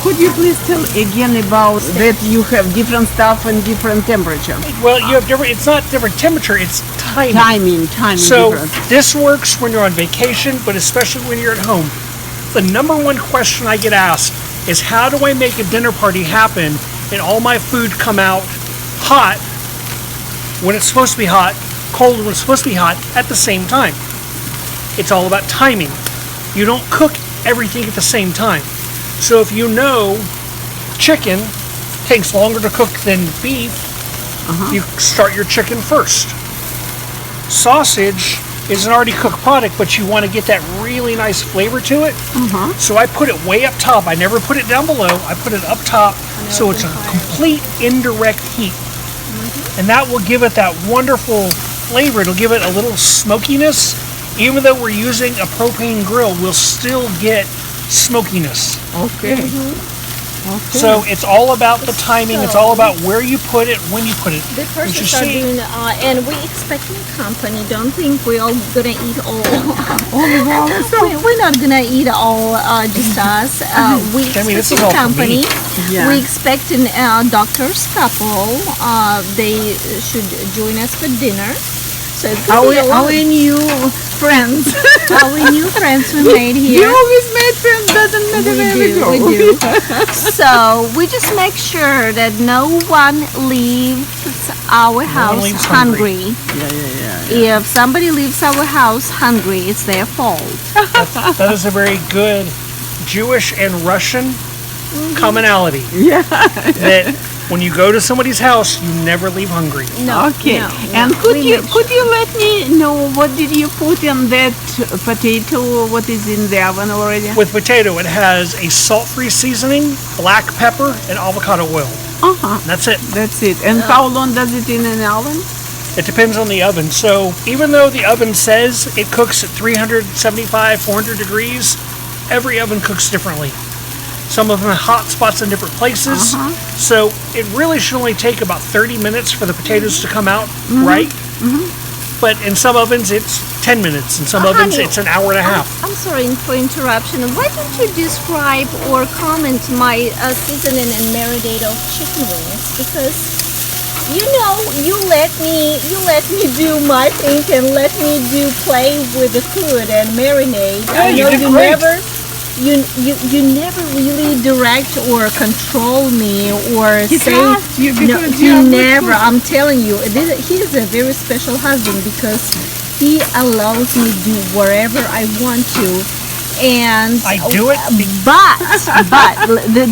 Could you please tell again about that you have different stuff and different temperature? Well, you have different, it's not different temperature, it's timing. Timing So different. this works when you're on vacation, but especially when you're at home. The number one question I get asked is, how do I make a dinner party happen and all my food come out hot when it's supposed to be hot, cold when it's supposed to be hot at the same time? It's all about timing. You don't cook everything at the same time. So if you know chicken takes longer to cook than beef, you start your chicken first. Sausage is an already cooked product, but you want to get that really nice flavor to it. So I put it way up top. I never put it down below. I put it up top, so it's a complete indirect heat. And that will give it that wonderful flavor. It'll give it a little smokiness. Even though we're using a propane grill, we'll still get smokiness. Okay. So it's all about the timing. It's all about where you put it, when you put it. The persons are doing, and we expecting company. Don't think we're all gonna eat all. We're not gonna eat all just us. We expecting company. Yeah. We expecting doctor's couple. They should join us for dinner. So it's Our new friends. our new friends we made here. You always made friends, doesn't matter where we go. We do. So we just make sure that no one leaves our house leaves hungry. Yeah. If somebody leaves our house hungry, it's their fault. That is a very good Jewish and Russian commonality. Yeah. That when you go to somebody's house, you never leave hungry. No. Okay. no, And no. could We you make sure. let me know what did you put in that potato? What is in the oven already? With potato, it has a salt-free seasoning, black pepper, and avocado oil. And that's it. That's it. And how long does it in an oven? It depends on the oven. So even though the oven says it cooks at 375, 400 degrees, every oven cooks differently. Some of them have hot spots in different places. So it really should only take about 30 minutes for the potatoes to come out right. But in some ovens, it's 10 minutes. In some ovens, Honey, it's an hour and a half. I'm sorry for interruption. Why don't you describe or comment my seasoning and marinade of chicken wings? Because you know you let me do my thing and let me play with the food and marinade. Yeah, I know you did great. you never really direct or control me or He say trusts you no, because he you are good never. cook. I'm telling you, he's a very special husband because he allows me to do wherever I want to. And I do it but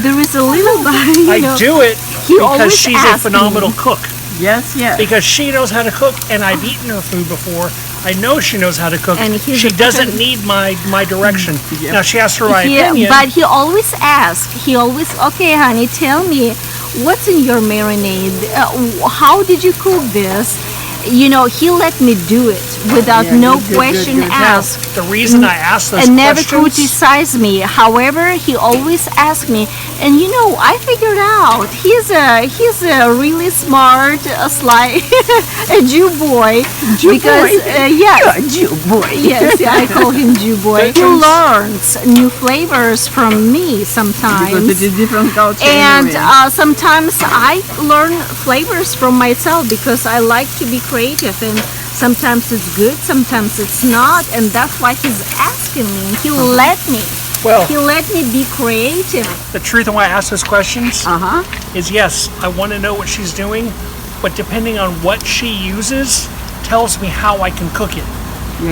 there is a little but. I do it he because always she's a asks phenomenal me. cook. Yes, yes. Because she knows how to cook, and I've eaten her food before. I know she knows how to cook. And he's she a doesn't perfect- need my direction. Yeah. Now she asks for my He, opinion. but he always asks. He always, okay, honey, tell me what's in your marinade. How did you cook this? You know, he let me do it without no good, question good. asked. The reason I ask those And never questions, criticize me. However, he always asks me, and you know, I figured out he's a really smart, sly, a Jew boy. Because Jew boy. yes, I call him Jew boy. He learns new flavors from me sometimes. Because it is different culture And anyway. sometimes I learn flavors from myself because I like to be creative, and sometimes it's good, sometimes it's not, and that's why he's asking me. He let me. well, He let me be creative. the truth of why I ask those questions is yes, I want to know what she's doing, but depending on what she uses, tells me how I can cook it.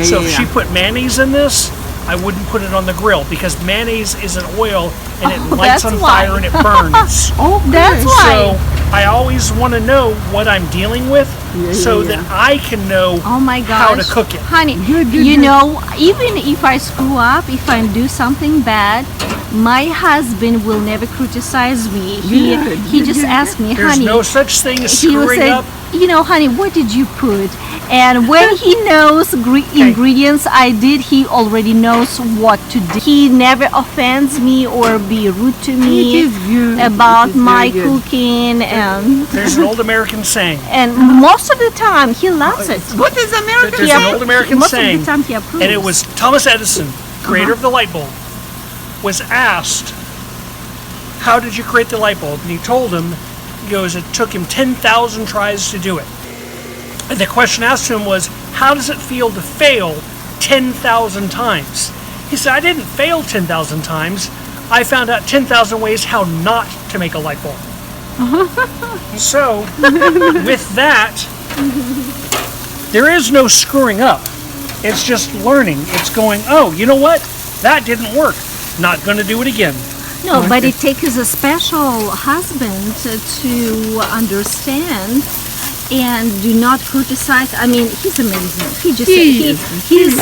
So if she put mayonnaise in this, I wouldn't put it on the grill because mayonnaise is an oil and it lights that's on why. fire and it burns. That's why. So I always want to know what I'm dealing with so that I can know Oh my gosh. how to cook it. Honey, Good. you know, even if I screw up, if I do something bad, my husband will never criticize me. He just asks me, There's honey. no such thing as He will screwing say, up. you know, honey, what did you put? And when he knows ingredients I did, he already knows what to do. He never offends me or be rude to me It is good. about It is my very good. cooking, and There's an old American saying. most of the time he loves it. What is American? There's an old American most saying, of the time he approves. and it was Thomas Edison, creator of the light bulb, was asked how did you create the light bulb? And he told him, he goes, it took him 10,000 tries to do it. And the question asked him was, how does it feel to fail 10,000 times? He said, I didn't fail 10,000 times. I found out 10,000 ways how not to make a light bulb. So, with that, there is no screwing up. It's just learning. It's going, oh, you know what? That didn't work. Not going to do it again. No, but it takes a special husband to understand and do not criticize. I mean, he's amazing. He's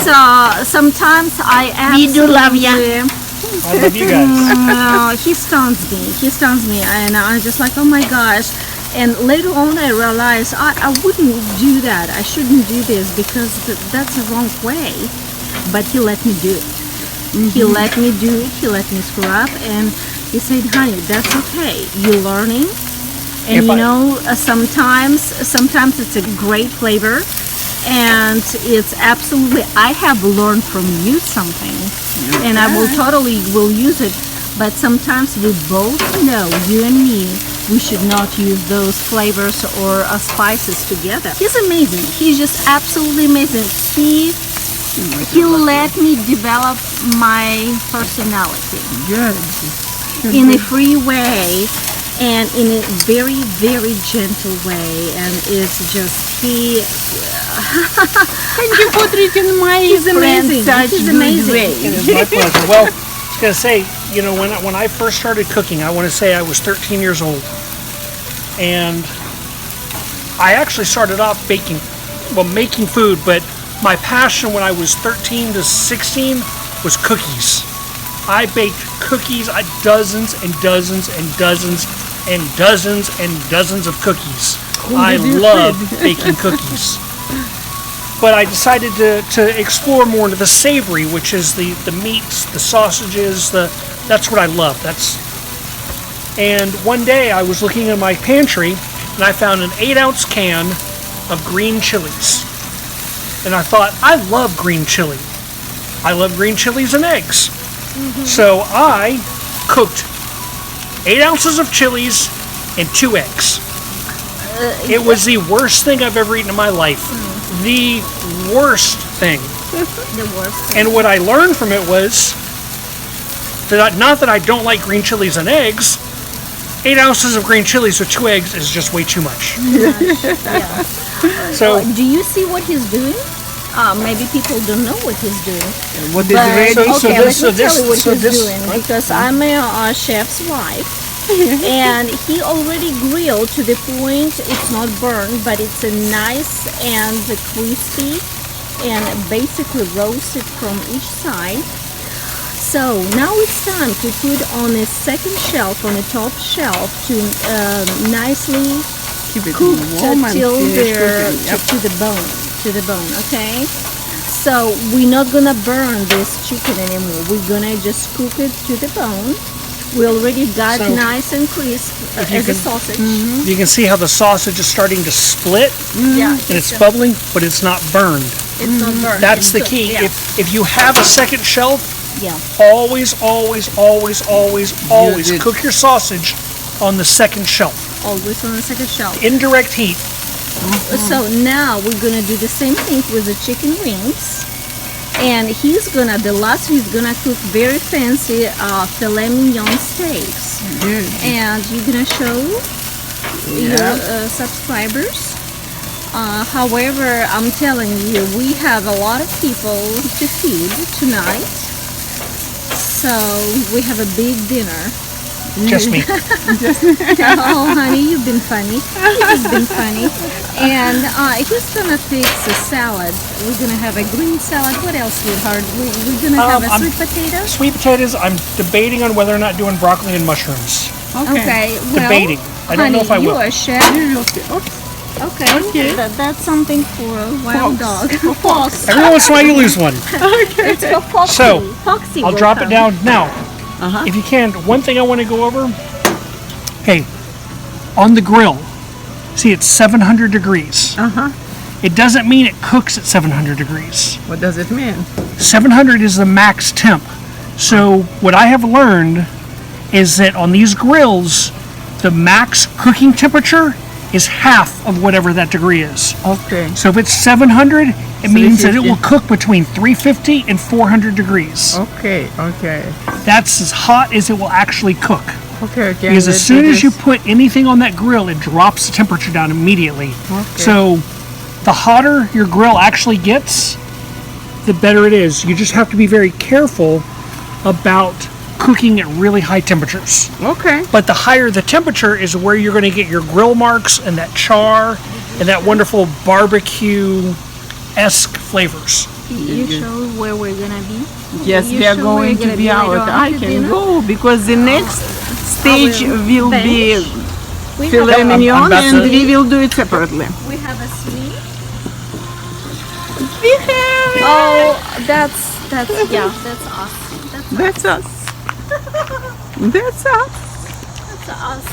sometimes I We do love ya. I love you guys. He stuns me, and I'm just like, oh my gosh. And later on I realized I wouldn't do that. I shouldn't do this because that's the wrong way. But he let me do it. He let me do it. He let me screw up, and he said, honey, that's okay. You're learning. And sometimes it's a great flavor, and it's absolutely, I have learned from you something, and I will use it. But sometimes we both know, you and me, we should not use those flavors or spices together. He's amazing. He's just absolutely amazing. He let me develop my personality. Good. In a free way and in a very, very gentle way. And it's just, Thank you for treating my friend such He's good amazing. way. It is my pleasure. Well, I was going to say, when I first started cooking, I want to say I was 13 years old. And I actually started off making food, but my passion when I was 13 to 16 was cookies. I baked cookies, dozens and dozens and dozens and dozens and dozens of cookies. I love baking cookies. But I decided to explore more into the savory, which is the meats, the sausages, that's what I love. And one day I was looking in my pantry and I found an 8-ounce can of green chilies. And I thought, I love green chili. I love green chilies and eggs. So I cooked 8 ounces of chilies and 2 eggs. It was the worst thing I've ever eaten in my life. The worst thing. The worst. And what I learned from it was that not that I don't like green chilies and eggs, 8 ounces of green chilies with 2 eggs is just way too much. Yeah. So, do you see what he's doing? Maybe people don't know what he's doing. What is But, ready? let me tell you what so he's this- doing, because I'm a chef's wife. And he already grilled to the point it's not burned, but it's a nice and crispy and basically roasted from each side. So now it's time to put on a second shelf, on the top shelf, to nicely Keep it cook warm till and they're yep. to the bone, okay? So we're not gonna burn this chicken anymore. We're gonna just cook it to the bone. We already got So, nice and crisp as a sausage. you can see how the sausage is starting to split Yeah, and it's bubbling, but it's not burned. it's not burned. That's It's the good, key. Yeah. If you have a second shelf, Yeah. always it. cook your sausage on the second shelf. Always on the second shelf. Indirect heat. So now we're gonna do the same thing with the chicken wings. And he's gonna cook very fancy filet mignon steaks. Good. And you're gonna show your subscribers. However, I'm telling you, we have a lot of people to feed tonight. So we have a big dinner. Just me. Oh, honey, you've been funny. You've been funny. And he's gonna fix a salad. We're gonna have a green salad. What else, sweetheart? We're gonna have a sweet potato. Sweet potatoes, I'm debating on whether or not doing broccoli and mushrooms. Okay, well, Debating. I don't honey, know if I will. you're a chef. You will see. Okay. Okay, that's something for a wild dog. For fox. Every once in a while you lose one. It's for Foxy. So, Foxy I'll will drop come. it down now. If you can, one thing I want to go over. Okay, on the grill, see it's 700 degrees. It doesn't mean it cooks at 700 degrees. What does it mean? 700 is the max temp. So what I have learned is that on these grills, the max cooking temperature is half of whatever that degree is. Okay. So if it's 700, it means that it 350. will cook between 350 and 400 degrees. Okay. Okay. That's as hot as it will actually cook. Okay. Okay. Because as soon as you put anything on that grill, it drops the temperature down immediately. Okay. So the hotter your grill actually gets, the better it is. You just have to be very careful about cooking at really high temperatures. Okay. But the higher the temperature is where you're going to get your grill marks and that char and that wonderful barbecue-esque flavors. You sure where we're gonna be? Yes, You we are sure going we're to gonna be later out. on I to can dinner? go because the next stage will be We filet have, mignon I'm about and to- we will do it separately. we have a sweet. We have it. Oh, that's yeah, that's us. That's us. That's us. That's us.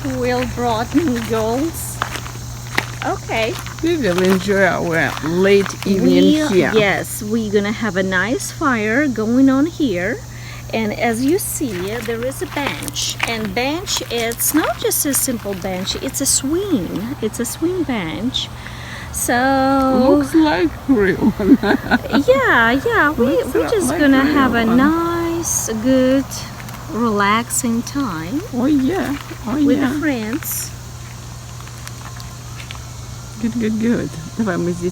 Spoiled rotten girls. Okay. We will enjoy our late evening here. Yes, we're gonna have a nice fire going on here. And as you see, there is a bench. And bench, it's not just a simple bench, it's a swing. It's a swing bench. So Looks like grill. yeah, we're just like gonna real have a one. nice, good, relaxing time Oh yeah. Oh with yeah. the friends. Good. Давай мы здесь